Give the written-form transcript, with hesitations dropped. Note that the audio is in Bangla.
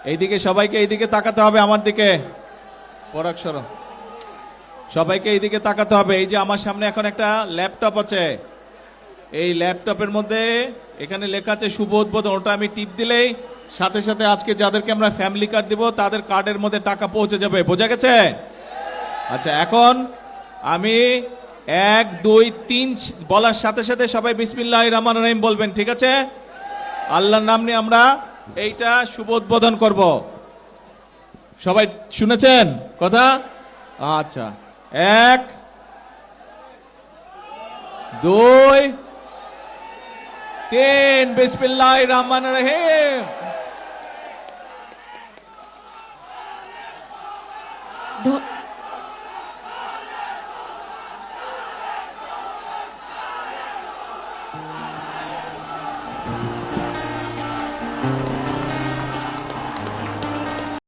এইদিকে সবাইকে এইদিকে তাকাতে হবে, আমার দিকে পরাগ সরো, সবাইকে এইদিকে তাকাতে হবে। এই যে আমার সামনে এখন একটা ল্যাপটপ আছে, এই ল্যাপটপের মধ্যে এখানে লেখা আছে শুভ উদ্বোধন, ওটা আমি টিপ দিলেই সাথে সাথে আজকে যাদেরকে আমরা ফ্যামিলি কার্ড দিব তাদের কার্ডের মধ্যে টাকা পৌঁছে যাবে। বোঝা গেছে? আচ্ছা, এখন আমি 1 2 3 বলার সাথে সাথে সবাই বিসমিল্লাহির রহমানির রহিম বলবেন, ঠিক আছে? আল্লাহর নাম নিয়ে আমরা এইটা শুভ উদ্বোধন করব। সবাই শুনেছেন কথা? আচ্ছা, 1 2 3 বিসমিল্লাহির রহমানির রহিম। ধ-